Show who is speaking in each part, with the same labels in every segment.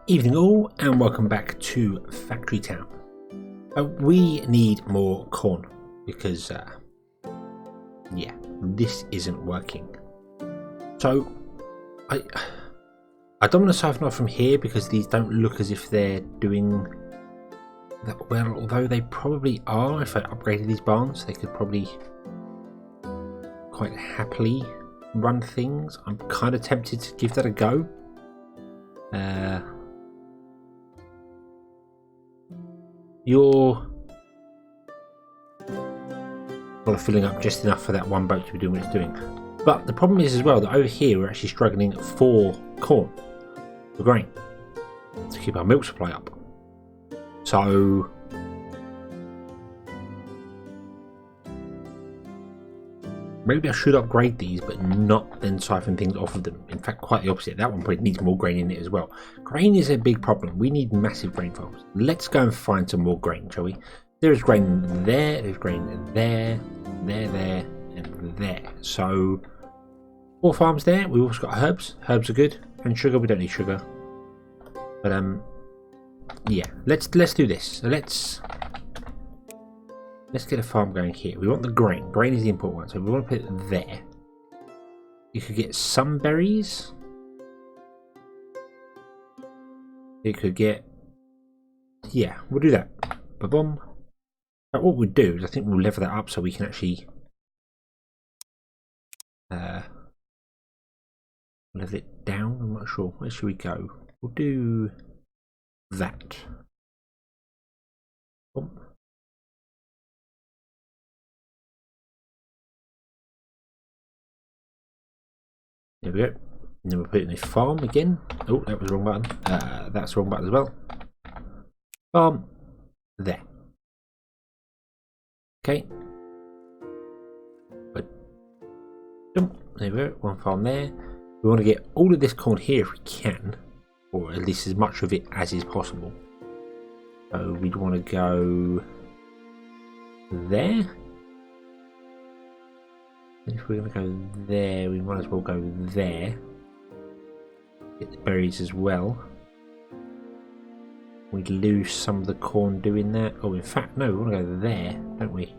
Speaker 1: Evening all, and welcome back to Factory Town. We need more corn because yeah, this isn't working. So I don't want to siphon off from here because these don't look as if they're doing that well, although they probably are. If I upgraded these barns, they could probably quite happily run things. I'm kind of tempted to give that a go. You're filling up just enough for that one boat to be doing what it's doing. But the problem is as well that over here we're actually struggling for corn, for grain, to keep our milk supply up. So maybe I should upgrade these, but not then siphon things off of them. In fact, quite the opposite. That one probably needs more grain in it as well. Grain is a big problem. We need massive grain farms. Let's go and find some more grain, shall we? There is grain there, there's grain there, there, and there. So 4 farms there. We've also got herbs. Herbs are good. And sugar, we don't need sugar. But yeah, let's do this. So let's get a farm going here. We want the grain. Grain is the important one, so we want to put it there. You could get some berries. You could get... yeah, we'll do that. Ba-boom. But what we'll do is I think we'll level that up so we can actually... level it down. I'm not sure. Where should we go? We'll do that. Boom. There we go. And then we'll put it in a farm again. Oh, that was the wrong button. That's the wrong button as well. Farm. There. Okay. But there we go. One farm there. We want to get all of this corn here if we can, or at least as much of it as is possible. So we'd want to go there. If we're going to go there, we might as well go there. Get the berries as well. We'd lose some of the corn doing that. Oh, in fact, no, we want to go there, don't we?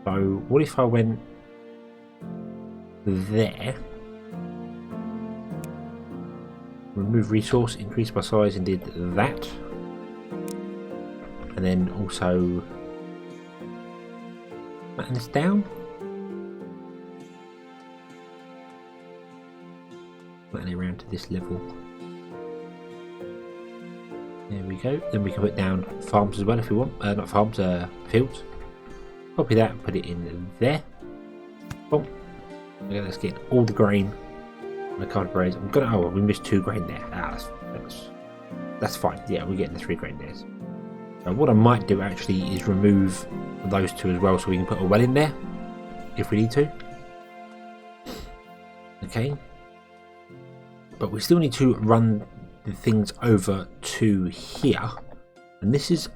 Speaker 1: So, what if I went there? Remove resource, increase by size, and did that. And then also flatten this down. Around to this level. There we go. Then we can put down farms as well if we want. Not farms, fields. Copy that and put it in there. Boom. Okay, let's get all the grain and the card berries. I'm gonna. Oh, we missed 2 grain there. That's fine. Yeah, we're getting the 3 grain there. So what I might do actually is remove those 2 as well, so we can put a well in there if we need to. Okay. But we still need to run the things over to here, and this is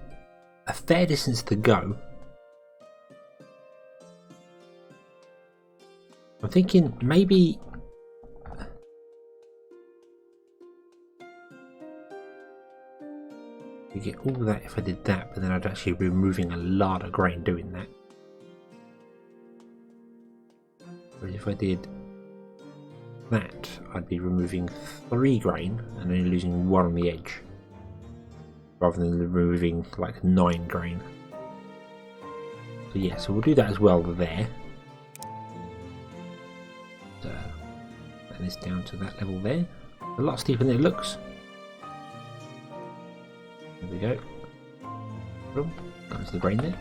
Speaker 1: a fair distance to go. I'm thinking maybe we get all of that if I did that, but then I'd actually be removing a lot of grain doing that. Whereas if I did that, I'd be removing 3 grain and then losing 1 on the edge, rather than removing like 9 grain. So yeah, so we'll do that as well there. And this down to that level there. A lot steeper than it looks. There we go. Boom. That's the grain there.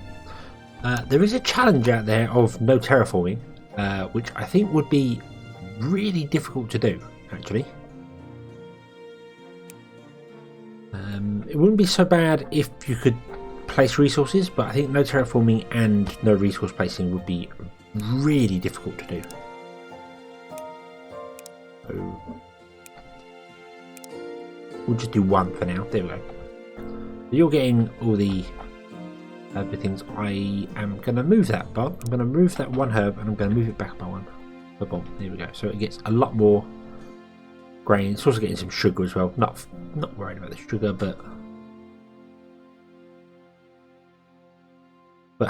Speaker 1: There is a challenge out there of no terraforming, which I think would be really difficult to do, actually. It wouldn't be so bad if you could place resources, but I think no terraforming and no resource placing would be really difficult to do. So we'll just do 1 for now. There we go. So you're getting all the things. I am going to move that barn. I'm going to move that 1 herb and I'm going to move it back by 1. Boom, there we go. So it gets a lot more grain. It's also getting some sugar as well. Not worried about the sugar, but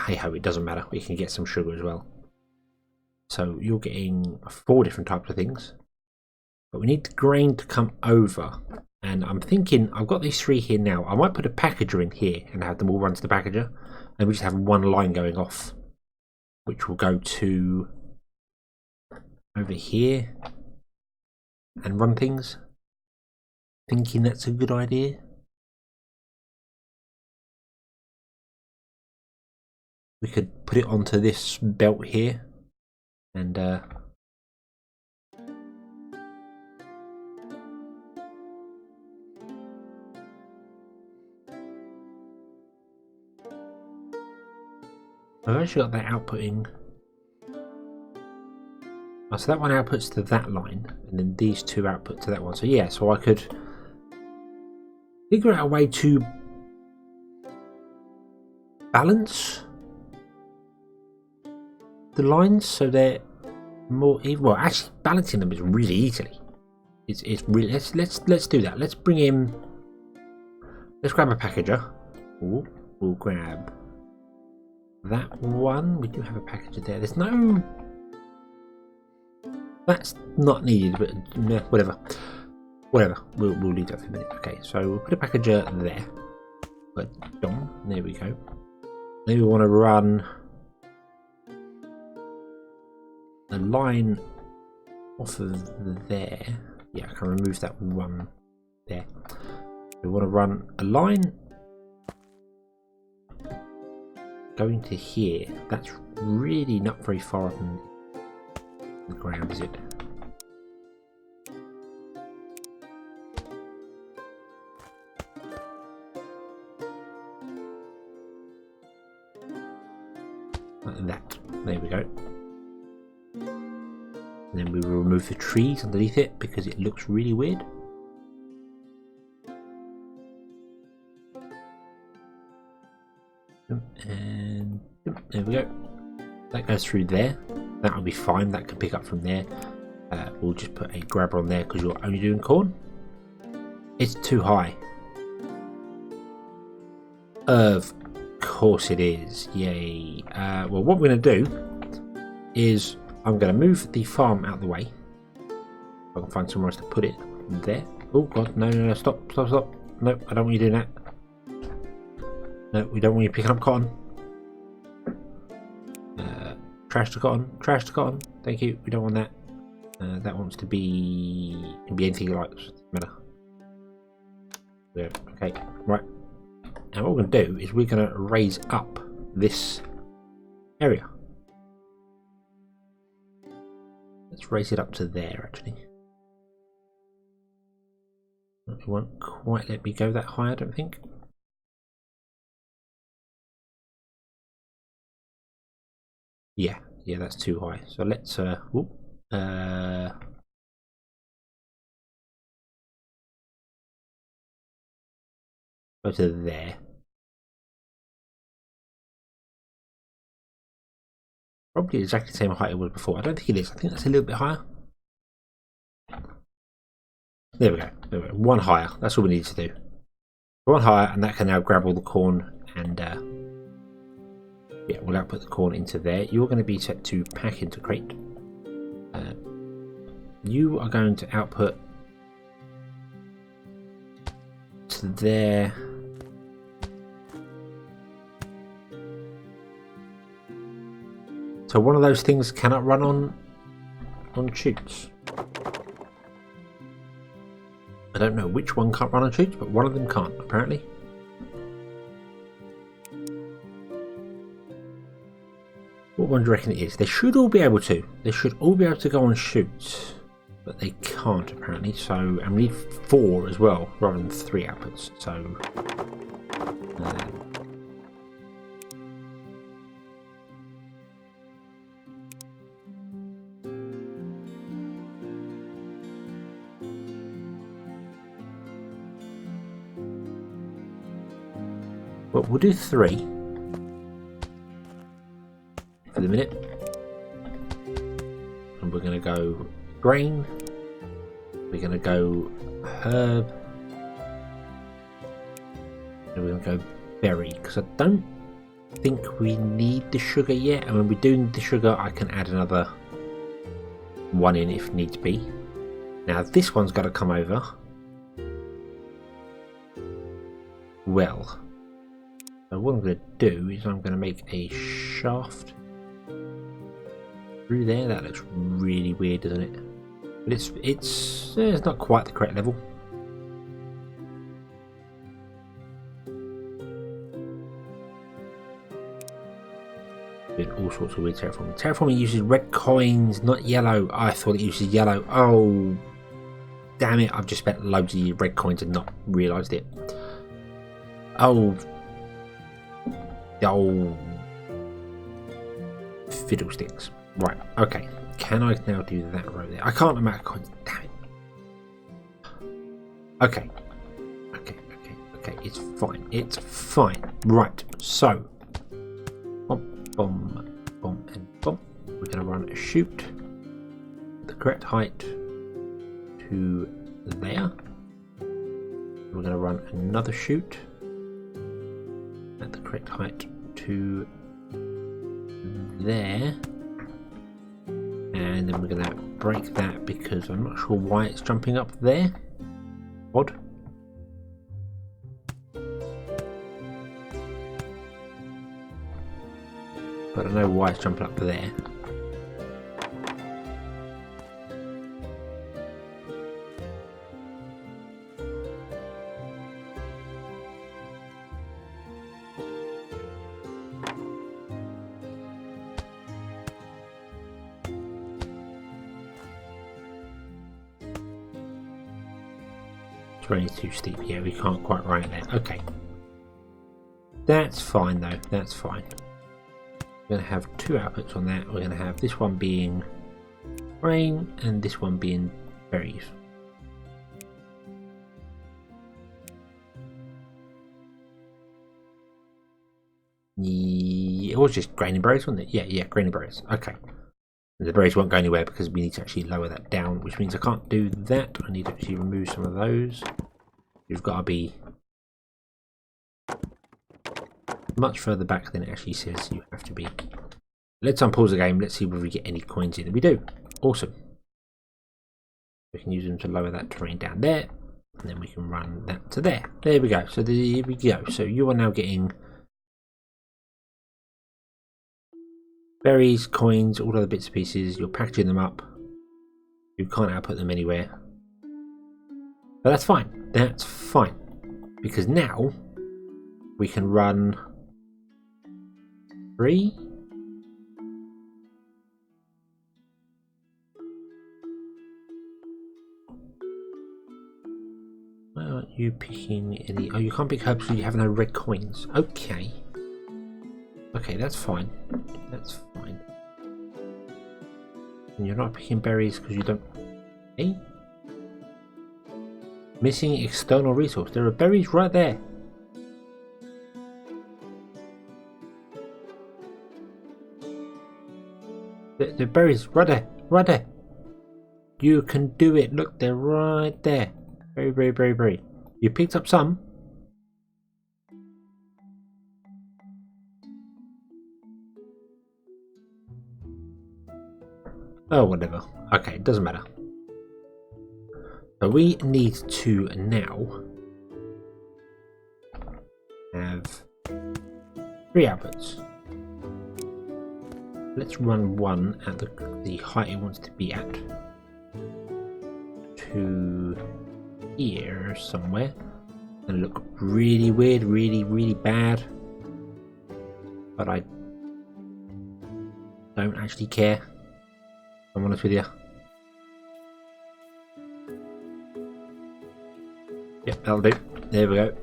Speaker 1: hey ho, it doesn't matter. We can get some sugar as well. So you're getting 4 different types of things, but we need the grain to come over. And I'm thinking, I've got these 3 here now. I might put a packager in here and have them all run to the packager, and we just have one line going off, which will go to over here and run things. Thinking that's a good idea. We could put it onto this belt here, and I've actually got that outputting. Oh, so that one outputs to that line, and then these 2 output to that one. So yeah, so I could figure out a way to balance the lines so they're more even. Well, actually, balancing them is really easily. It's really let's do that. Let's bring in. Let's grab a packager. Ooh, we'll grab that one. We do have a packager there. There's no. That's not needed, but whatever. Whatever. We'll leave that for a minute. Okay, so we'll put a packager there. But there we go. Then we want to run a line off of there. Yeah, I can remove that one there. We want to run a line going to here. That's really not very far from the ground, is it? Like that. There we go. And then we will remove the trees underneath it because it looks really weird. And there we go. That goes through there. That'll be fine. That can pick up from there. We'll just put a grabber on there because you're only doing corn. It's too high. Of course it is. Yay. Well, what we're going to do is I'm going to move the farm out of the way. I can find somewhere else to put it. There. Oh god, no, stop. No, I don't want you doing that. No, we don't want you picking up cotton. Trash to cotton. Thank you. We don't want that. That wants to be. Can be anything you like. Doesn't matter. There. Okay. Right. And what we're going to do is we're going to raise up this area. Let's raise it up to there. Actually, it won't quite let me go that high. I don't think. Yeah, that's too high. So let's go to there. Probably exactly the same height it was before. I don't think it is. I think that's a little bit higher. There we go. One higher. That's all we need to do. One higher, and that can now grab all the corn and. Yeah, we'll output the corn into there. You're going to be set to pack into crate. You are going to output to there. So one of those things cannot run on chutes. I don't know which one can't run on chutes, but one of them can't, apparently. What one do you reckon it is? They should all be able to. They should all be able to go on chutes, but they can't apparently. So, and we need 4 as well, rather than 3 outputs. So, well, we'll do 3. For the minute, and we're going to go grain, We're going to go herb. And we're going to go berry, because I don't think we need the sugar yet. And when we do need the sugar, I can add another one in if needs be. Now this one's got to come over. Well, so what I'm going to do is I'm going to make a shaft through there. That looks really weird, doesn't it? But it's not quite the correct level. Doing all sorts of weird terraforming. Terraforming uses red coins, not yellow. I thought it uses yellow. Oh, damn it! I've just spent loads of red coins and not realised it. Oh, fiddlesticks. Right, okay. Can I now do that row there? I can't amount of coins. Damn it. Okay. Okay. It's fine. It's fine. Right, so. Boom, and boom. We're going to run a chute the correct height to there. We're going to run another chute at the correct height to there. And then we're going to break that because I'm not sure why it's jumping up there. Odd. But I know why it's jumping up there. It's really too steep. Yeah, we can't quite run it there. Okay. That's fine though. That's fine. We're going to have two outputs on that. We're going to have this one being grain and this one being berries. Yeah, it was just grain and berries, wasn't it? Yeah, grain and berries. Okay. And the berries won't go anywhere because we need to actually lower that down, which means I can't do that. I need to actually remove some of those. You've got to be much further back than it actually says you have to be. Let's unpause the game. Let's see whether we get any coins in. We do. Awesome. We can use them to lower that terrain down there, and then we can run that to there. There we go. So there we go. So you are now getting berries, coins, all other bits and pieces. You're packaging them up. You can't output them anywhere. But that's fine. That's fine. Because now we can run 3. Why aren't you picking any? Oh, you can't pick herbs because you have no red coins. Okay. Okay, that's fine. That's fine. And you're not picking berries because you don't. Hey? Missing external resource. There are berries right there. The berries right there, right there. You can do it. Look, they're right there. Very. You picked up some. Oh, whatever. Okay, it doesn't matter. So we need to now have 3 outputs. Let's run one at the height it wants to be at. To here somewhere. And look really weird, really bad. But I don't actually care, if I'm honest with you. Yep, that'll do. There we go.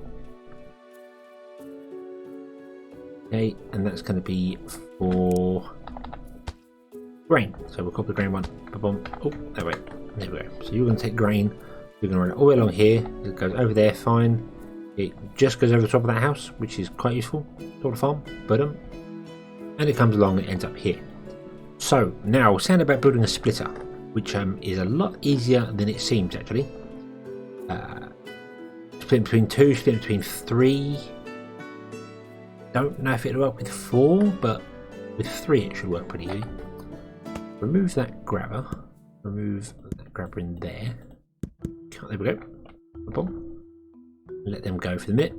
Speaker 1: Okay, and that's going to be for grain. So we'll copy the grain one. Oh, there we go. So you're going to take grain. You're going to run it all the way along here. It goes over there, fine. It just goes over the top of that house, which is quite useful. Sort of farm. And it comes along and ends up here. So now, sound about building a splitter. which is a lot easier than it seems actually. Split between 2, split between 3. Don't know if it'll work with 4, but with 3 it should work pretty easy. Remove that grabber. Remove that grabber in there. There we go. Let them go for the minute.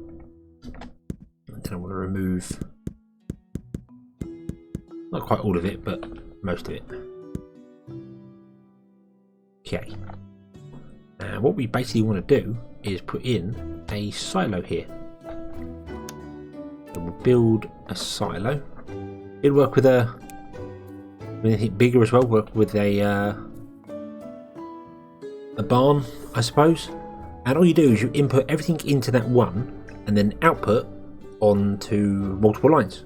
Speaker 1: And then I want to remove, not quite all of it, but most of it. Okay. And what we basically want to do is put in a silo here. So we'll build a silo. It'll work with anything bigger as well. Work with a barn, I suppose. And all you do is you input everything into that one, and then output onto multiple lines,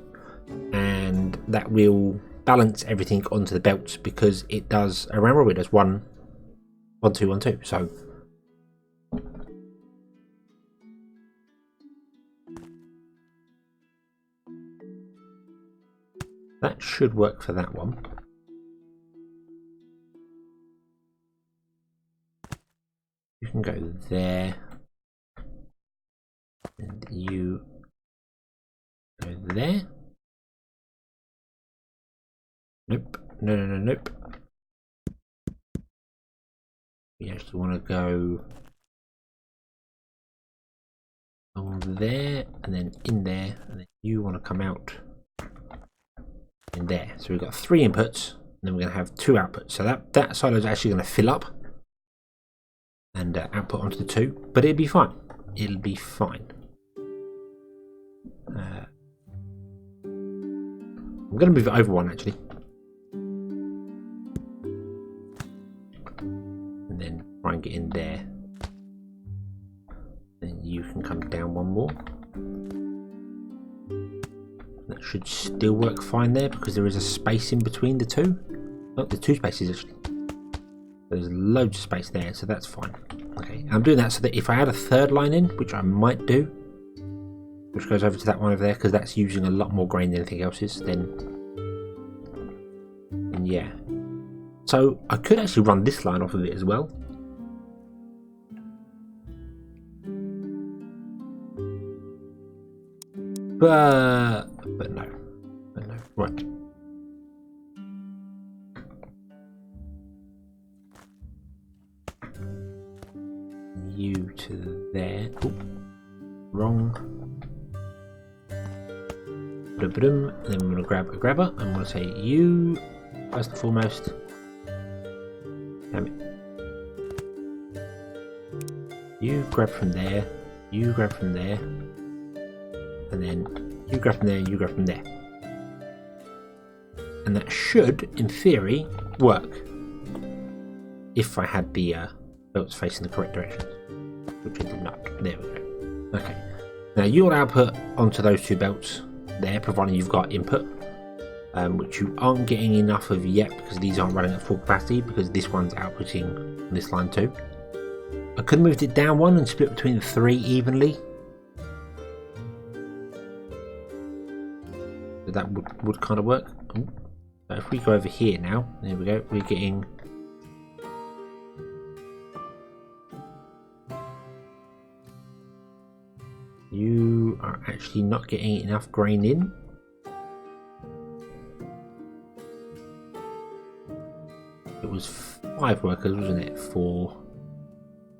Speaker 1: and that will balance everything onto the belts because it does a round robin. It does 1, 1, 2, 1, 2. So that should work for that one. You can go there, and you go there. Nope, nope. We actually want to go on there, and then in there, and then you want to come out in there. So we've got 3 inputs, and then we're going to have 2 outputs. So that silo is actually going to fill up and output onto the 2, but it'll be fine. It'll be fine. I'm going to move it over 1 actually, and then try and get in there. Then you can come down 1 more. That should still work fine there because there is a space in between the 2. Not the 2 spaces actually. There's loads of space there, so that's fine. Okay, I'm doing that so that if I add a 3rd line in, which I might do, which goes over to that one over there because that's using a lot more grain than anything else is, then yeah. So I could actually run this line off of it as well. But no. Right. You to there. Oh, wrong. And then we're going to grab a grabber. I'm going to say you first and foremost. Damn it. You grab from there. You grab from there. And then you grab from there. You grab from there. And that should, in theory, work if I had the belts facing the correct directions, which I did not. There we go. Okay. Now you'll output onto those 2 belts there, providing you've got input, which you aren't getting enough of yet because these aren't running at full capacity because this one's outputting this line too. I could have moved it down 1 and split between the 3 evenly. So that would kind of work. Ooh. So if we go over here now, there we go, we're getting you are actually not getting enough grain in. It was 5 workers, wasn't it, for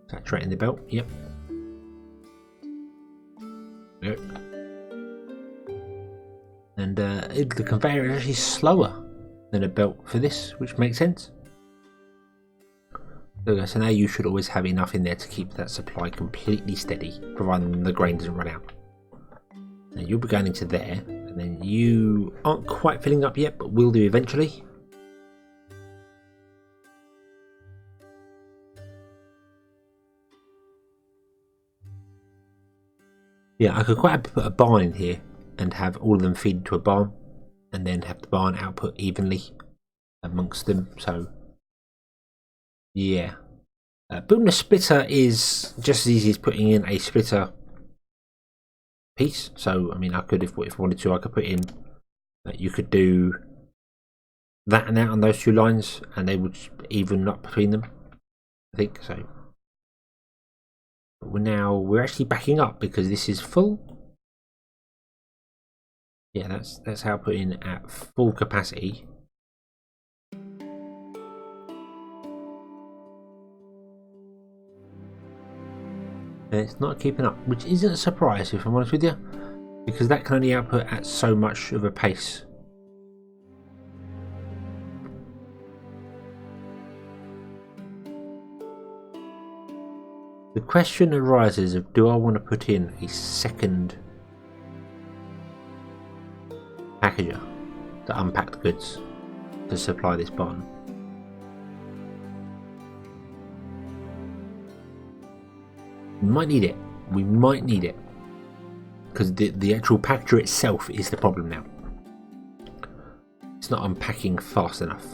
Speaker 1: saturating the belt? Yep. Yep. And the conveyor is actually slower than a belt for this, which makes sense. There we go. So now you should always have enough in there to keep that supply completely steady, providing the grain doesn't run out. Now you'll be going into there, and then you aren't quite filling up yet, but will do eventually. Yeah, I could quite happily put a barn in here and have all of them feed into a barn, and then have the barn output evenly amongst them. So yeah, building a splitter is just as easy as putting in a splitter piece. So I mean, I could, if I wanted to, I could put in. You could do that and out on those two lines, and they would even up between them. I think so. But we're actually backing up because this is full. Yeah, that's outputting at full capacity. And it's not keeping up, which isn't a surprise if I'm honest with you, because that can only output at so much of a pace. The question arises of, do I want to put in a second packager to unpack the goods to supply this barn? We might need it. We might need it. Because the actual packager itself is the problem now. It's not unpacking fast enough.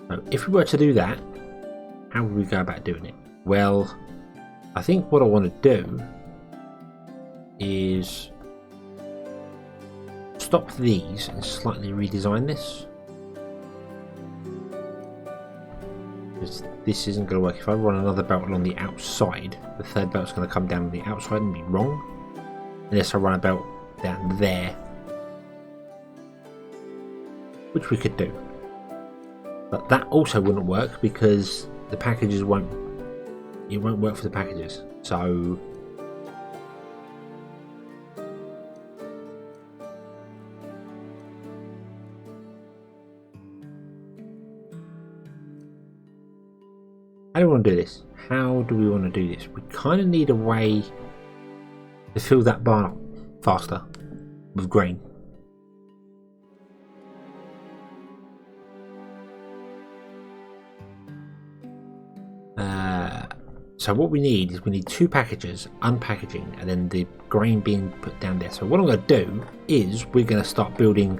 Speaker 1: So if we were to do that, how would we go about doing it? Well, I think what I want to do is stop these and slightly redesign this, because this isn't going to work. If I run another belt along the outside, the third belt's going to come down on the outside and be wrong, unless I run a belt down there, which we could do. But that also wouldn't work because the packages won't work for the packages. So how do we want to do this? How do we want to do this? We kind of need a way to fill that barn up faster with grain. So what we need is two packages unpackaging and then the grain being put down there. So what I'm going to do is we're going to start building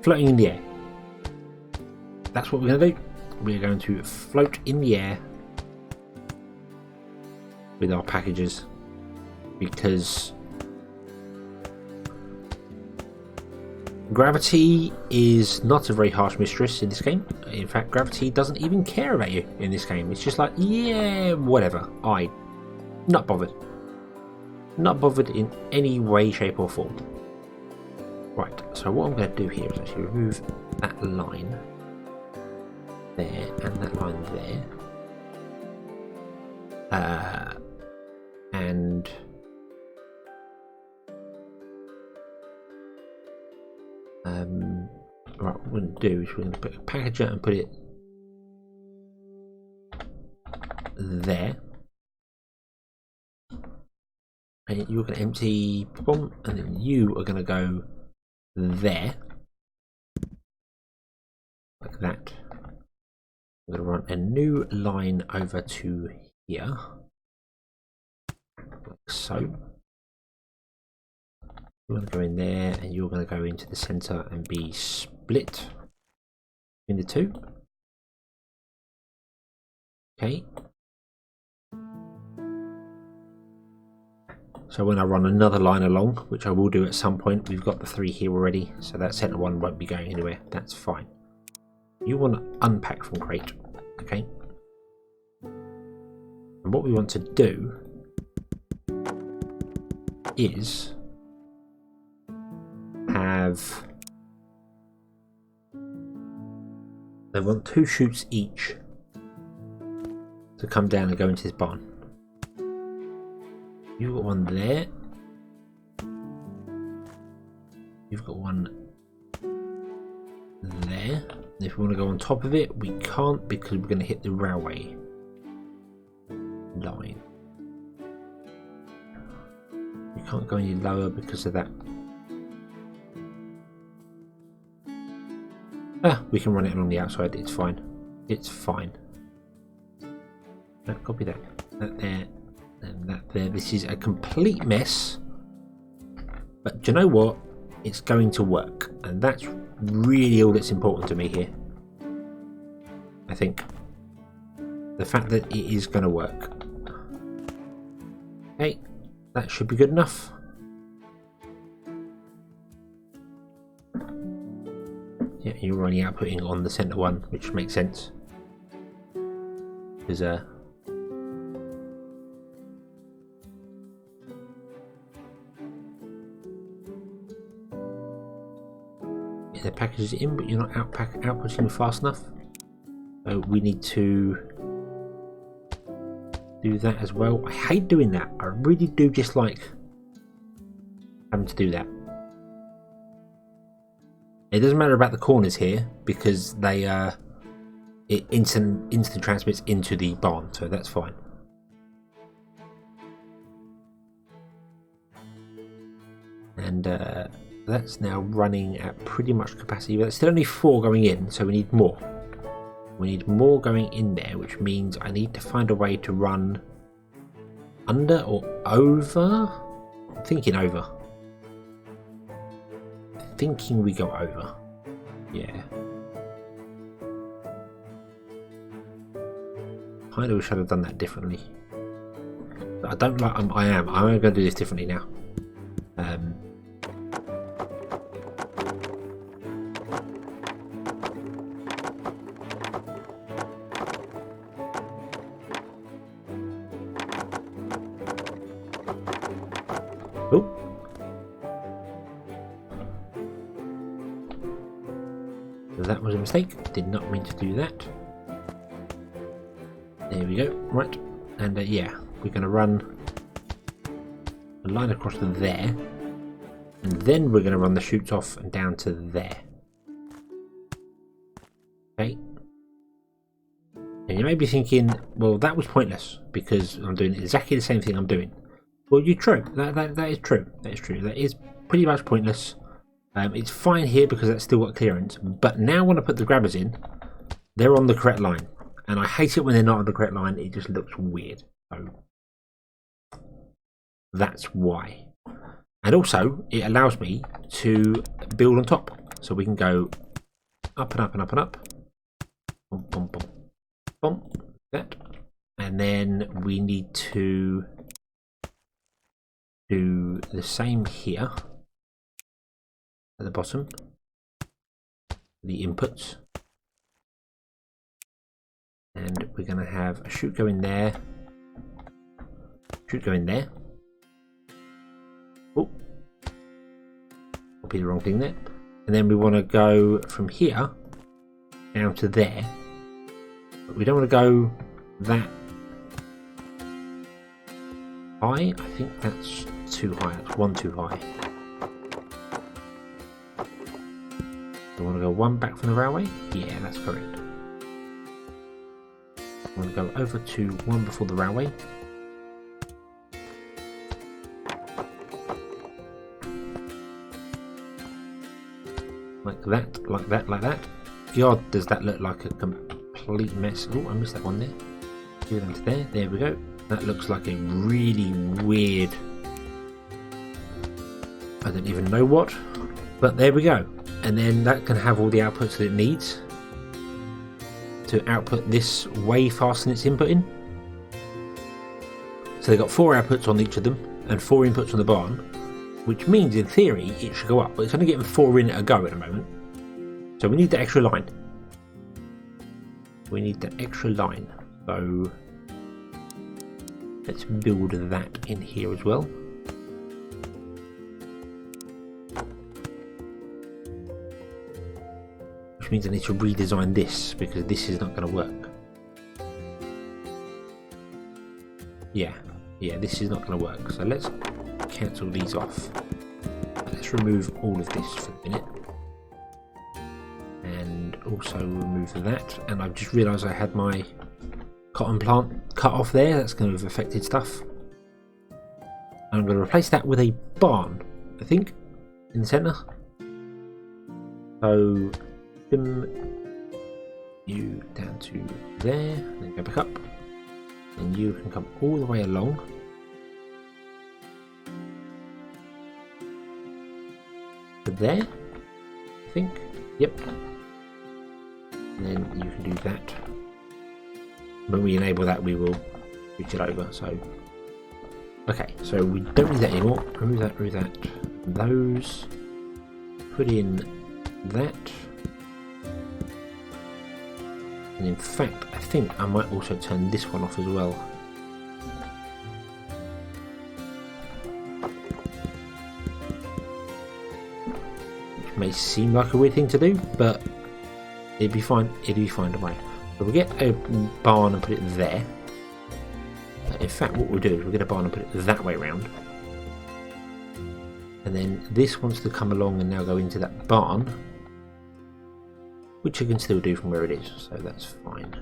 Speaker 1: floating in the air. That's what we're going to do. We're going to float in the air with our packages, because gravity is not a very harsh mistress in this game. In fact, gravity doesn't even care about you in this game. It's just like, yeah, whatever. Not bothered. Not bothered in any way, shape or form. Right, so what I'm going to do here is actually remove that line there and that line there. And right, what we're going to do is we're going to put a packager and put it there, and you're going to empty, boom, and then you are going to go there like that. We're going to run a new line over to here like so. You're going to go in there and you're going to go into the center and be split between the two. Okay. So when I run another line along, which I will do at some point, we've got the 3 here already, so that center one won't be going anywhere. That's fine. You want to unpack from crate, okay? And what we want to do is they want 2 chutes each to come down and go into this barn. You've got one there. You've got one there. And if we want to go on top of it, we can't because we're going to hit the railway line. We can't go any lower because of that. We can run it along the outside. It's fine. It's fine. No, copy that. That there. And that there. This is a complete mess, but do you know what? It's going to work, and that's really all that's important to me here, I think. the fact that it is going to work. Okay, that should be good enough. Yeah, you're only outputting on the center one, which makes sense. Because the package is in, but you're not outputting fast enough. So we need to do that as well. I hate doing that. I really do dislike having to do that. It doesn't matter about the corners here because they it instant transmits into the barn, so that's fine. And that's now running at pretty much capacity, but there's still only 4 going in, so we need more. We need more going in there, which means I need to find a way to run under or over. I'm thinking over. Thinking we go over. Yeah. I wish I'd have done that differently. But I don't like. I'm going to do this differently now. Oh. That was a mistake. Did not mean to do that. There we go. Right. And yeah, we're going to run a line across to there. And then we're going to run the chutes off and down to there. Okay. And you may be thinking, well, that was pointless because I'm doing exactly the same thing I'm doing. Well, you're true. That is true. That is true. That is pretty much pointless. It's fine here because that's still got clearance. But now when I put the grabbers in, they're on the correct line. And I hate it when they're not on the correct line. It just looks weird. So that's why. And also, it allows me to build on top. So we can go up and up and up and up. Boom, boom, boom. Boom. That. And then we need to do the same here at the bottom. The inputs. And we're going to have a chute go in there. Chute go in there. Oh, copy the wrong thing there. And then we want to go from here down to there. But we don't want to go that high. I think that's too high. That's one too high. Do we want to go one back from the railway? Yeah, that's correct. I'm going to go over to one before the railway. Like that, like that, like that. God, does that look like a complete mess. Oh, I missed that one there. Do that to there. There we go. That looks like a really weird... I don't even know what. But there we go. And then that can have all the outputs that it needs to output this way faster than it's inputting. So they've got 4 outputs on each of them and 4 inputs on the barn, which means in theory it should go up, but it's only getting 4 in at a go at the moment. So we need the extra line. We need the extra line. So let's build that in here as well. Which means I need to redesign this because this is not going to work. Yeah, this is not going to work. So let's cancel these off. Let's remove all of this for the minute. And also remove that. And I've just realised I had my cotton plant cut off there. That's going to have affected stuff. And I'm going to replace that with a barn, I think, in the centre. So you down to there, then go back up, and you can come all the way along. To there, I think. Yep. And then you can do that When we enable that, we will switch it over. So, okay, so we don't need that anymore. Remove that, remove that. Those. Put in that. And in fact, I think I might also turn this one off as well. Which may seem like a weird thing to do, but it'd be fine. It'd be fine to way. So we'll get a barn and put it there. In fact, what we'll do is we'll get a barn and put it that way around. And then this wants to come along and now go into that barn, which I can still do from where it is, so that's fine.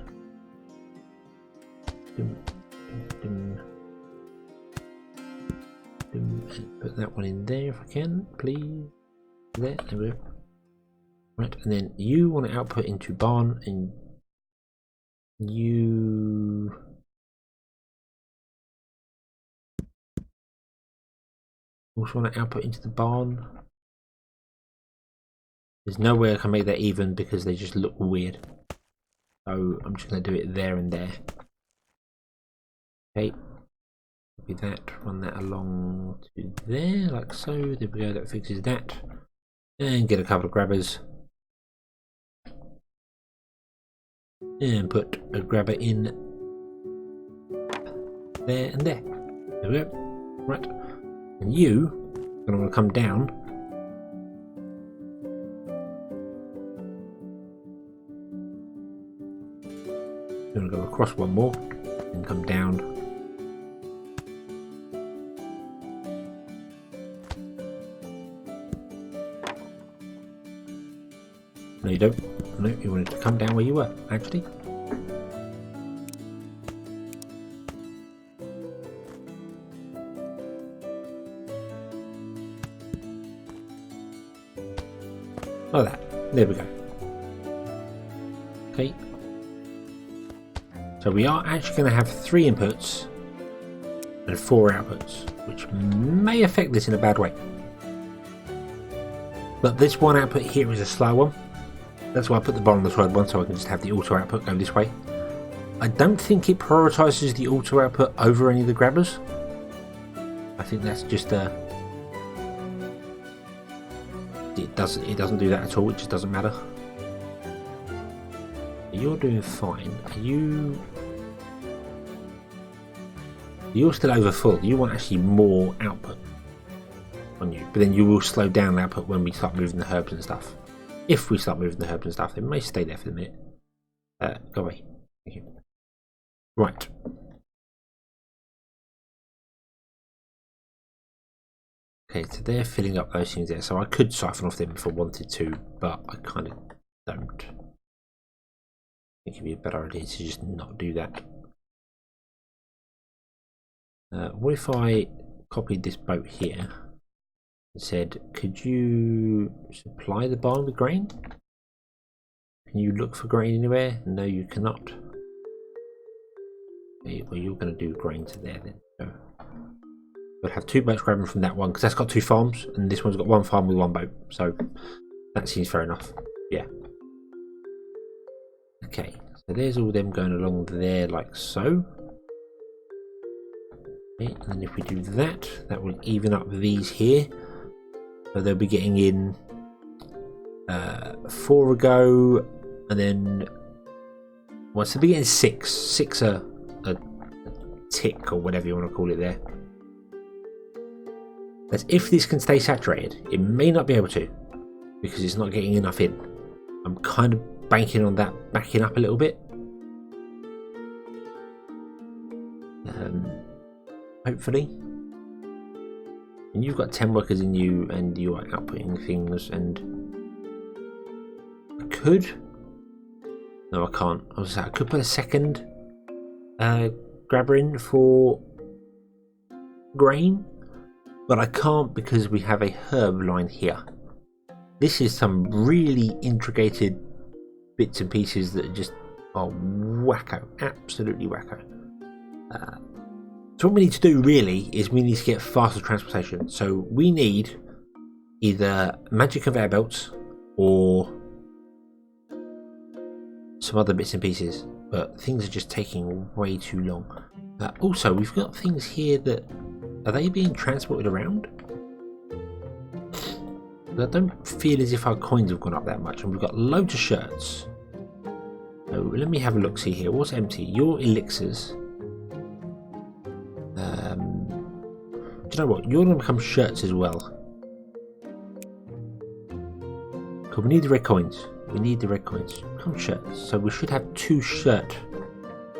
Speaker 1: Put that one in there if I can, please. There we go. Right, and then you want to output into barn, and you also want to output into the barn. There's no way I can make that even because they just look weird. So I'm just going to do it there and there. Okay, copy that, run that along to there, like so. There we go, that fixes that. And get a couple of grabbers. And put a grabber in there and there. There we go. Right. And you are going to come down. You're going to go across one more and come down. No, you don't. No, you wanted to come down where you were, actually. Like that. There we go. Okay. So we are actually going to have 3 inputs and 4 outputs, which may affect this in a bad way. But this one output here is a slow one. That's why I put the bar on the side one, so I can just have the auto output go this way. I don't think it prioritises the auto output over any of the grabbers. I think that's just a... It doesn't do that at all, it just doesn't matter. You're doing fine. You're still over full. You want actually more output on you, but then you will slow down the output when we start moving the herbs and stuff. If we start moving the herbs and stuff, they may stay there for a minute. Go away. Thank you. Right. Okay, so they're filling up those things there. So I could siphon off them if I wanted to, but I kind of don't. I think it'd be a better idea to just not do that. What if I copied this boat here and said, could you supply the barn with grain? Can you look for grain anywhere? No, you cannot. Okay, well, you're going to do grain to there then. So we'll have 2 boats grabbing from that one because that's got 2 farms, and this one's got 1 farm with 1 boat. So that seems fair enough. Yeah. Okay, so there's all them going along there like so. Okay, and then if we do that, that will even up these here. So they'll be getting in 4 a go, and then well, so they'll be getting 6. 6 a tick, or whatever you want to call it there. That's if this can stay saturated. It may not be able to, because it's not getting enough in. I'm kind of banking on that backing up a little bit. Hopefully. And you've got 10 workers in you, and you are outputting things, and I could... No, I can't. I could put a second grabber in for grain, but I can't because we have a herb line here. This is some really intricated bits and pieces that just are wacko, absolutely wacko. So what we need to do really is we need to get faster transportation. So we need either magic conveyor belts or some other bits and pieces, but things are just taking way too long. Also, we've got things here that are they being transported around? I don't feel as if our coins have gone up that much, and we've got loads of shirts. So let me have a look. See here, what's empty? Your elixirs. Do you know what? You're going to become shirts as well. Because we need the red coins. We need the red coins. Become shirts. So we should have 2 shirt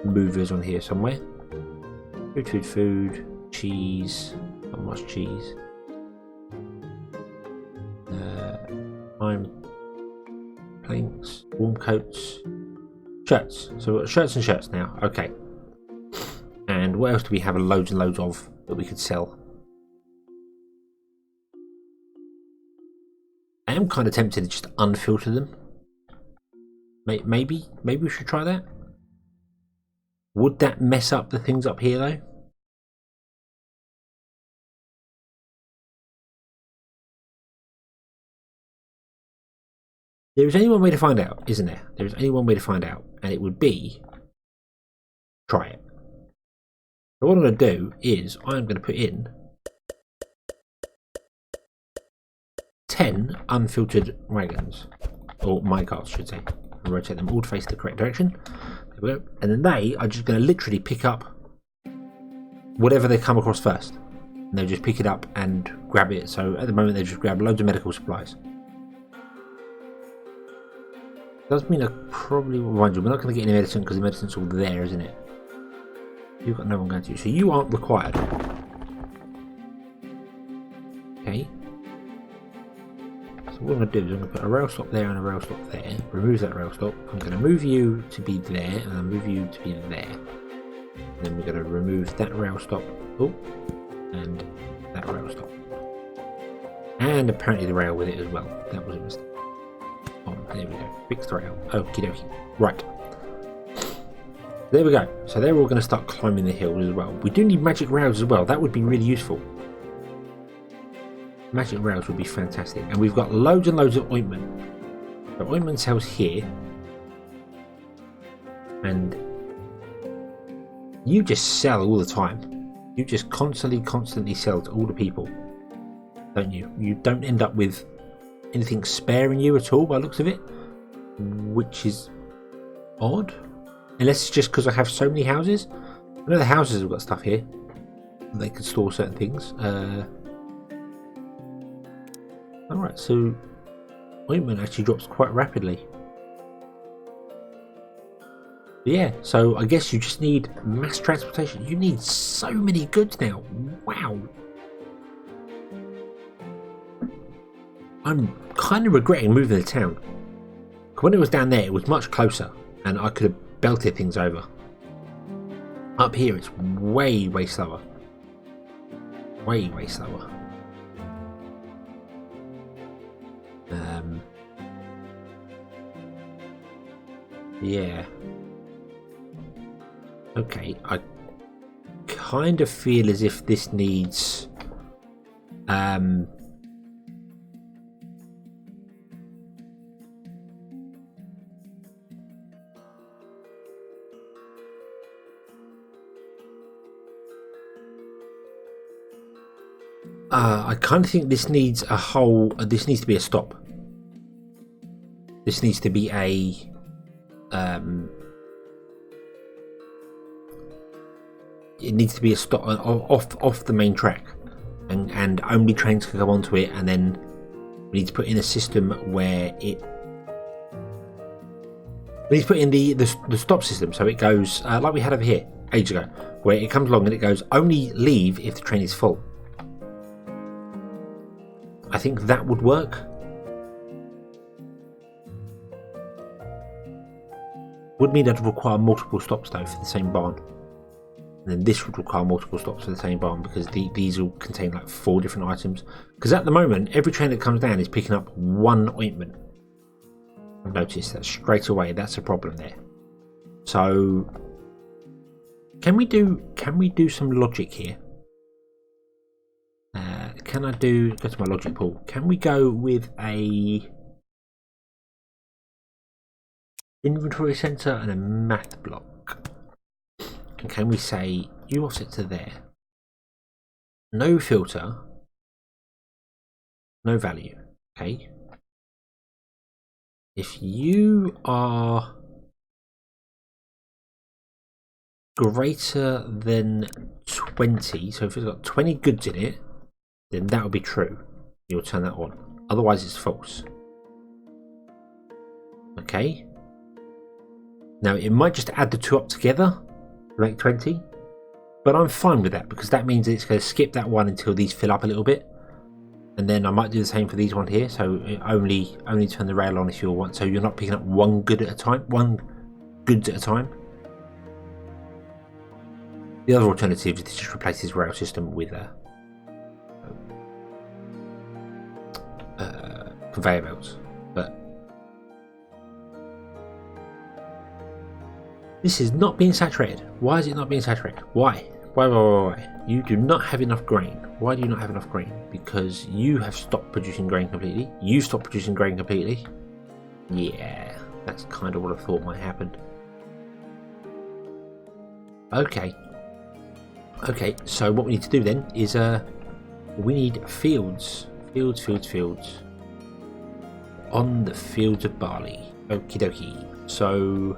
Speaker 1: movers on here somewhere. Food, cheese. Not much cheese. Planks, warm coats, shirts. So we've got shirts and shirts now. Okay. And what else do we have loads and loads of that we could sell? I am kind of tempted to just unfilter them. Maybe we should try that. Would that mess up the things up here though? There is only one way to find out, isn't there? There is only one way to find out, and it would be try it. So what I'm going to do is I'm going to put in 10 unfiltered wagons, or minecarts, should say. I'll rotate them all to face the correct direction. There we go. And then they are just going to literally pick up whatever they come across first. And they'll just pick it up and grab it. So at the moment they just grab loads of medical supplies. Does mean I probably will remind you, we're not going to get any medicine because the medicine's all there, isn't it? You've got no one going to. So you aren't required. Okay. So what I'm going to do is I'm going to put a rail stop there and a rail stop there. Remove that rail stop. I'm going to move you to be there and I'll move you to be there. And then we're going to remove that rail stop. Oh, and that rail stop. And apparently the rail with it as well. That was a mistake. Oh, there we go. Fix the rail. Okie dokie. Right. There we go. So they're all going to start climbing the hills as well. We do need magic rails as well. That would be really useful. Magic rails would be fantastic. And we've got loads and loads of ointment. The ointment sells here. And you just sell all the time. You just constantly sell to all the people. Don't you? You don't end up with anything sparing you at all by the looks of it, which is odd, unless it's just because I have so many houses. I know the houses have got stuff here, they could store certain things. Alright, so ointment actually drops quite rapidly. Yeah, so I guess you just need mass transportation. You need so many goods now. Wow. I'm kind of regretting moving the town. When it was down there, it was much closer, and I could have belted things over. Up here, it's way slower. Way slower. Yeah. Okay, I kind of feel as if this needs I kind of think this needs a whole. This needs to be a stop. This needs to be a. It needs to be a stop off the main track, and only trains can go onto it. And then we need to put in a system where it. We need to put in the stop system, so it goes like we had over here ages ago, where it comes along and it goes only leave if the train is full. I think that would work. Would mean that would require multiple stops though for the same barn. And then this would require multiple stops for the same barn because these all contain like 4 different items. Because at the moment, every train that comes down is picking up 1 ointment. I've noticed that straight away. That's a problem there. So, can we do some logic here? Can I go to my logic pool? Can we go with a inventory center and a math block. And can we say you offset to there? No filter, no value. Okay. If you are greater than 20, so if it's got 20 goods in it, then that will be true. You'll turn that on. Otherwise it's false. Okay. Now it might just add the two up together to make 20, but I'm fine with that because that means it's going to skip that one until these fill up a little bit. And then I might do the same for these ones here, so only turn the rail on if you want, so you're not picking up one good at a time, one goods at a time. The other alternative is to just replace this rail system with a conveyor belts, but this is not being saturated. Why is it not being saturated? Why? Why? You do not have enough grain. Why do you not have enough grain? Because you have stopped producing grain completely. You stopped producing grain completely. Yeah, that's kind of what I thought might happen. Okay. Okay, so what we need to do then is we need fields on the fields of barley. Okie dokie. So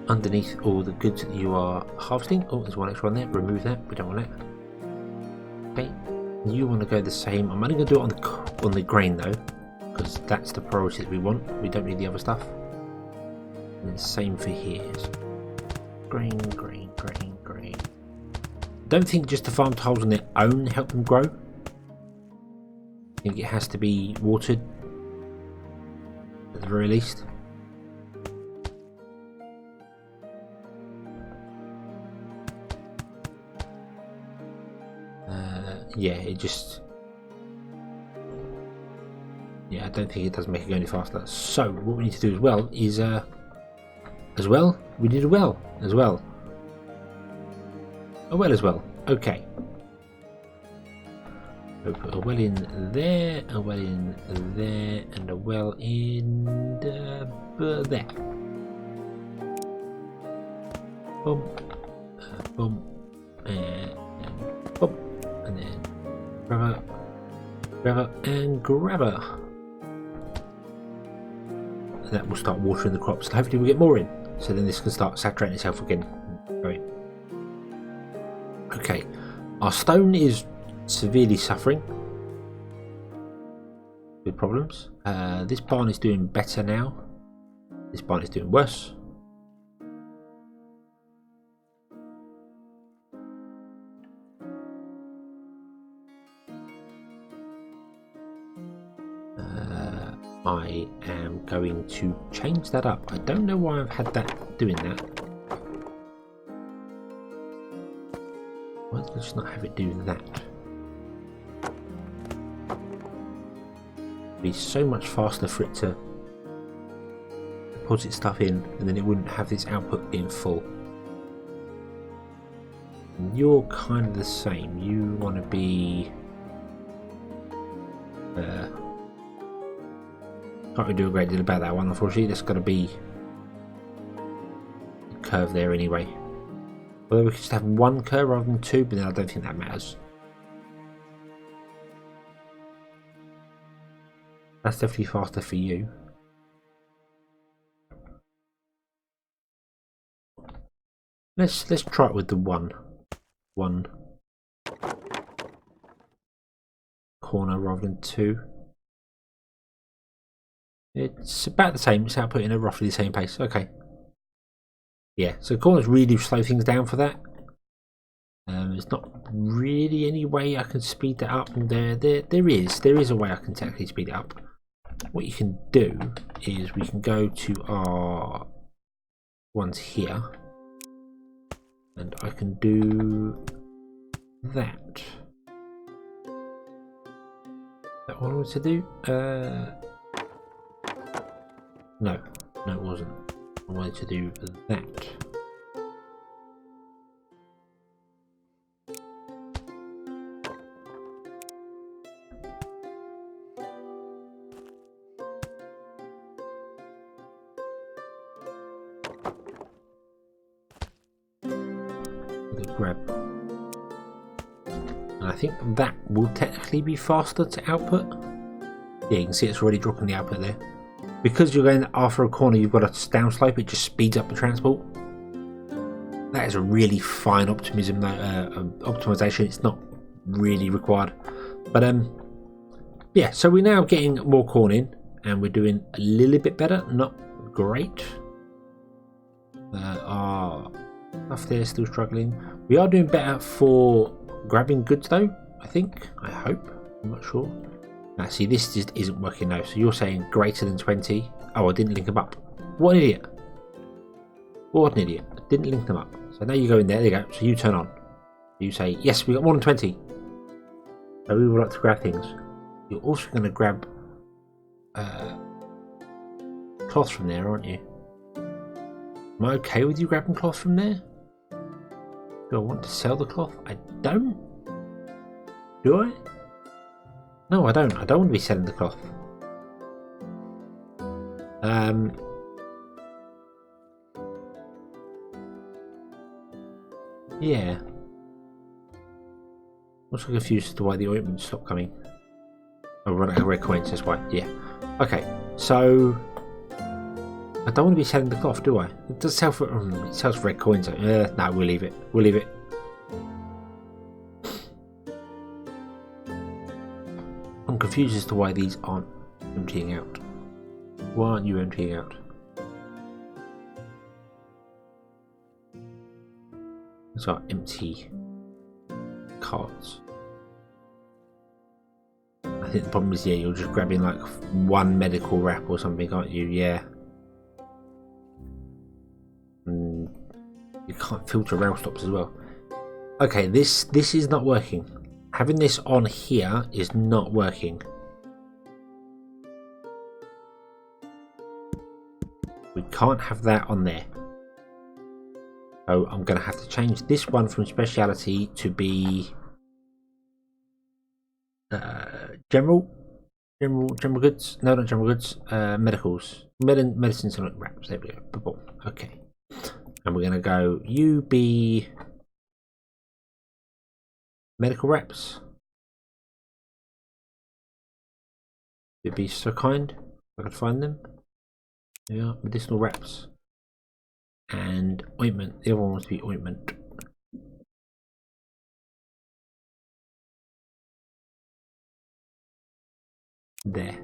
Speaker 1: underneath all the goods that you are harvesting. Oh, there's one extra one there. Remove that. We don't want it. Okay. You want to go the same. I'm only going to do it on the grain though, because that's the priority that we want. We don't need the other stuff. And then same for here. So grain. Don't think just the farm tiles on their own help them grow. I think it has to be watered at the very least. Yeah, I don't think it does make it go any faster. So what we need to do as well, we need a well as well. A well as well. Okay. We'll put a well in there, a well in there, and a well in there. Boom, boom, and boom, and then grabber, and grabber. And that will start watering the crops, and hopefully we'll get more in. So then this can start saturating itself again. Right. Okay, our stone is severely suffering with problems. This barn is doing better now. This barn is doing worse. I am going to change that up. I don't know why I've had that doing that. Why did I just not have it do that? It'd be so much faster for it to deposit stuff in, and then it wouldn't have this output being full. And you're kind of the same. You want to be can't really do a great deal about that one, unfortunately. There's got to be a curve there anyway. Although we could just have one curve rather than two, but then I don't think that matters. That's definitely faster for you. Let's try it with the one corner rather than two. It's about the same. It's outputting at roughly the same pace. Okay. Yeah, so corners really slow things down for that. There's not really any way I can speed that up. And there is a way I can technically speed it up. What you can do is we can go to our ones here, and I can do that. That one was to do. No, it wasn't. I wanted to do that. grab. And I think that will technically be faster to output. Yeah, you can see it's already dropping the output there. Because you're going after a corner, you've got a downslope, it just speeds up the transport. That is a really fine optimism, optimization. It's not really required. But yeah, so we're now getting more corn in, and we're doing a little bit better, not great. Our stuff there is still struggling. We are doing better for grabbing goods though, I think. I hope. I'm not sure. Now see, this just isn't working now. So you're saying greater than 20. Oh, I didn't link them up. What an idiot. What an idiot. I didn't link them up. So now you go in there, there you go. So you turn on. You say, yes, we got more than 20. So we would like to grab things. You're also going to grab cloth from there, aren't you? Am I okay with you grabbing cloth from there? Do I want to sell the cloth? I don't. Do I? No, I don't. I don't want to be selling the cloth. Yeah. I'm also confused as to why the ointment stopped coming. Oh, run out of red coins, that's why. Yeah. Okay, so I don't want to be selling the cloth, do I? It does sell for it sells for red coins. No, we'll leave it. We'll leave it. I'm confused as to why these aren't emptying out. Why aren't you emptying out? These are empty carts. I think the problem is, yeah, you're just grabbing like one medical wrap or something, aren't you? Yeah. You can't filter rail stops as well. Okay, this is not working. Having this on here is not working. We can't have that on there. So I'm going to have to change this one from speciality to be general goods. No, not general goods. Medicals, medicines and wraps. There we go. Okay, and we're going to go. You be medical wraps. You'd be so kind. If I could find them. Yeah, medicinal wraps. And ointment. The other one wants to be ointment. There.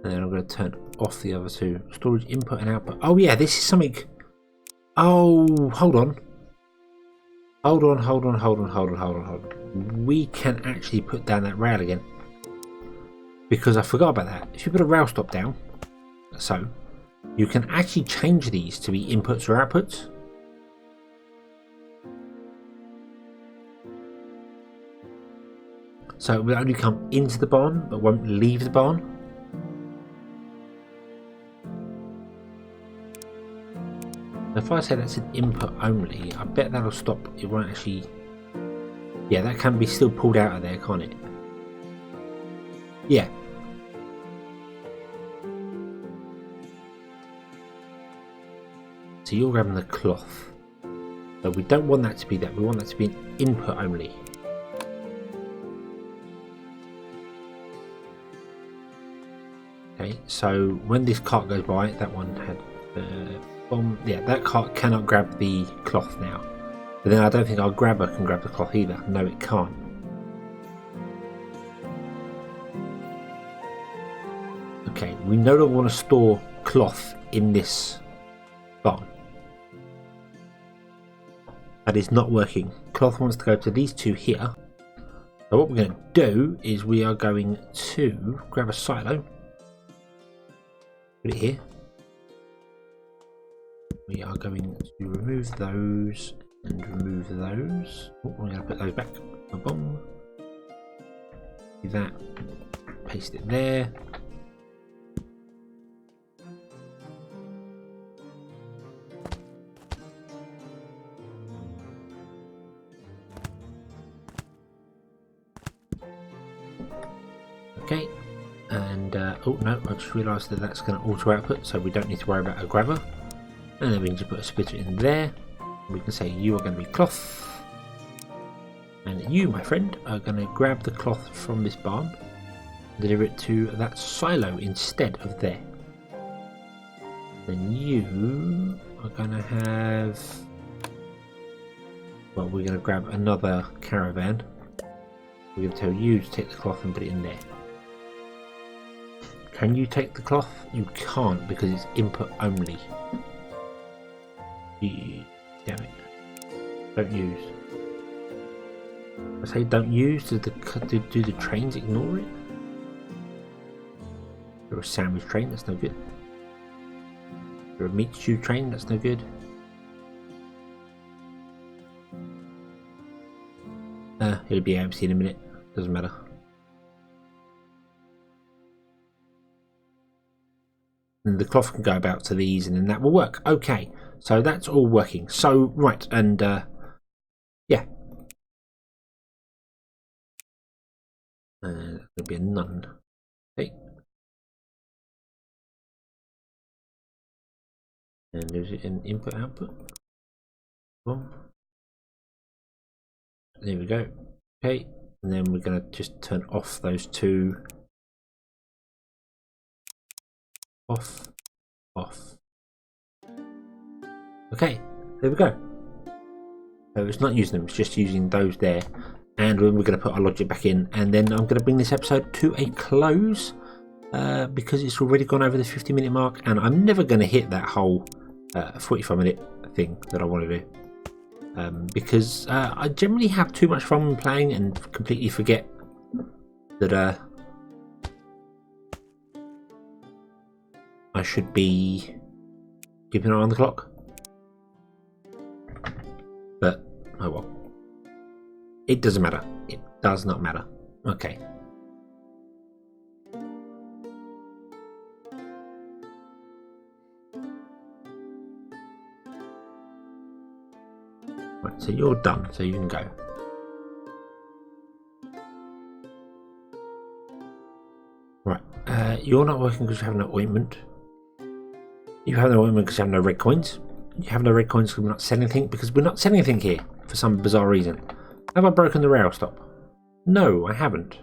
Speaker 1: And then I'm going to turn off the other two. Storage input and output. Oh yeah, this is something. Oh, hold on. Hold on. We can actually put down that rail again. Because I forgot about that. If you put a rail stop down, so you can actually change these to be inputs or outputs. So it will only come into the barn but won't leave the barn. If I say that's an input only, I bet that'll stop. It won't actually. Yeah, that can be still pulled out of there, can't it? Yeah. So you're grabbing the cloth. So we don't want that to be that. We want that to be an input only. Okay, so when this cart goes by, that one had bomb. Yeah, that cart cannot grab the cloth now. But then I don't think our grabber can grab the cloth either. No, it can't. Okay, we no longer want to store cloth in this barn. That is not working. Cloth wants to go to these two here. So what we're going to do is we are going to grab a silo. Put it here. We are going to remove those and remove those. Oh, we're going to put those back. Boom. Do that. Paste it there. Okay, and oh no, I just realised that that's going to auto output, so we don't need to worry about a grabber. And then we can just put a splitter in there. We can say you are going to be cloth, and you, my friend, are going to grab the cloth from this barn, deliver it to that silo instead of there. Then you are going to have, well, we're going to grab another caravan. We're going to tell you to take the cloth and put it in there. Can you take the cloth? You can't because it's input only. Damn it. Don't use. I say don't use. Do the trains ignore it? You're a sandwich train, that's no good. You're a meat stew train, that's no good. It'll be empty in a minute. Doesn't matter. And the cloth can go about to these, and then that will work. Okay, so that's all working. So right, and yeah, there'll be a none. Okay, and there's an input output. Boom. There we go. Okay, and then we're going to just turn off those two. Off. Okay, there we go. So it's not using them, it's just using those there. And we're going to put our logic back in, and then I'm going to bring this episode to a close because it's already gone over the 50-minute mark, and I'm never going to hit that whole 45-minute thing that I want to do. Because I generally have too much fun playing and completely forget that I should be keeping an eye on the clock. But, oh well. It doesn't matter. It does not matter. Okay. Right, so you're done, so you can go. Right, you're not working because you have no ointment. You have no ointment because you have no red coins. You have no red coins because we're not selling anything, because we're not selling anything here for some bizarre reason. Have I broken the rail stop? No, I haven't.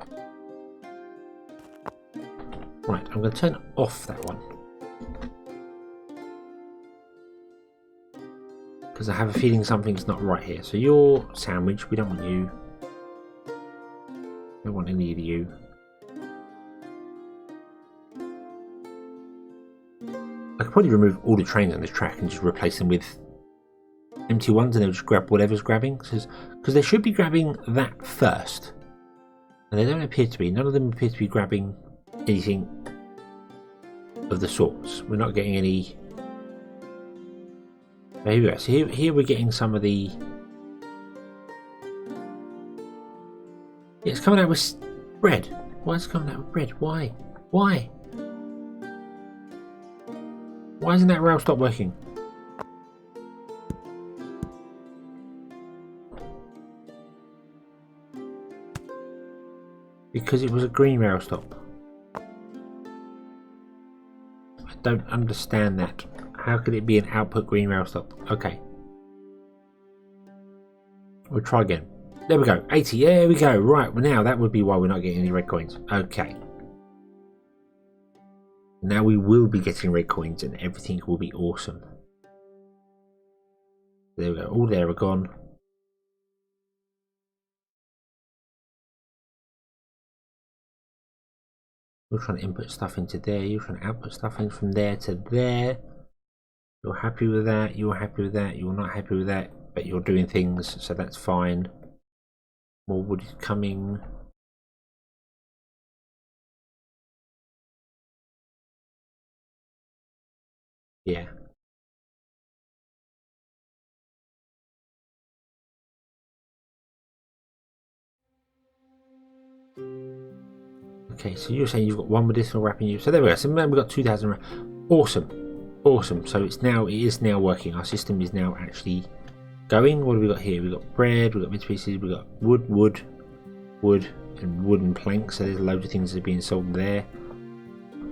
Speaker 1: Right, I'm going to turn off that one. Because I have a feeling something's not right here. So you're sandwich, we don't want you. We don't want any of you. I could probably remove all the trains on this track and just replace them with empty ones, and they'll just grab whatever's grabbing. Because they should be grabbing that first. And they don't appear to be. None of them appear to be grabbing anything of the sorts. We're not getting any. There you go. So here we're getting some of the. Yeah, it's coming out with bread. Why is it coming out with bread? Why? Why? Why isn't that rail stop working? Because it was a green rail stop. I don't understand that. How could it be an output green rail stop? Okay. We'll try again. There we go. 80. There we go. Right. Well, now that would be why we're not getting any red coins. Okay. Now we will be getting red coins and everything will be awesome. There we go. All there are gone. You're trying to input stuff into there. You're trying to output stuff in from there to there. You're happy with that. You're happy with that. You're not happy with that. But you're doing things, so that's fine. More wood is coming. Yeah. Okay, so you're saying you've got one medicinal wrap in you. So there we go. So we've got 2,000 wrap. Awesome. Awesome. So it is now working. Our system is now actually going. What have we got here? We've got bread, we've got bits pieces, we've got wood, and wooden planks. So there's loads of things that are being sold there.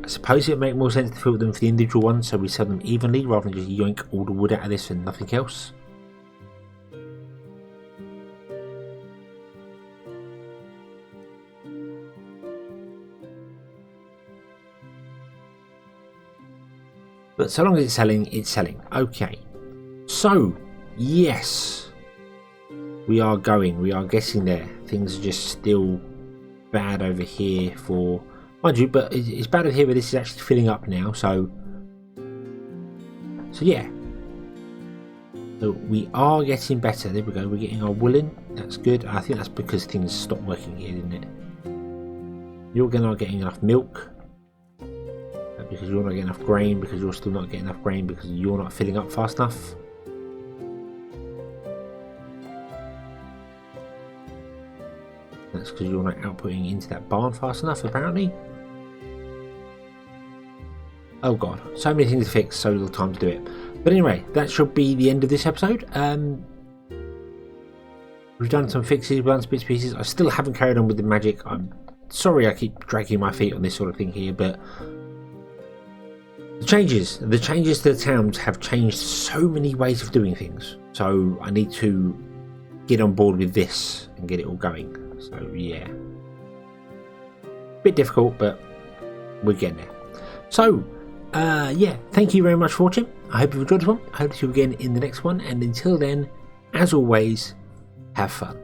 Speaker 1: I suppose it would make more sense to filter them for the individual ones, so we sell them evenly rather than just yoink all the wood out of this and nothing else. But so long as it's selling, it's selling. Okay. So, yes. We are going. We are getting there. Things are just still bad over here for... Mind you, but it's bad over here, but this is actually filling up now. So yeah. So we are getting better. There we go. We're getting our wool in. That's good. I think that's because things stopped working here, didn't it? You're not getting enough milk. Because you're not getting enough grain, because you're still not getting enough grain, because you're not filling up fast enough. That's because you're not outputting into that barn fast enough, apparently. Oh god, so many things to fix, so little time to do it. But anyway, that should be the end of this episode. We've done some fixes, we've done some bits and pieces. I still haven't carried on with the magic. I'm sorry I keep dragging my feet on this sort of thing here, but the changes to the towns have changed so many ways of doing things. So I need to get on board with this and get it all going. So yeah, bit difficult, but we're getting there. So yeah, thank you very much for watching. I hope you've enjoyed this one. I hope to see you again in the next one. And until then, as always, have fun.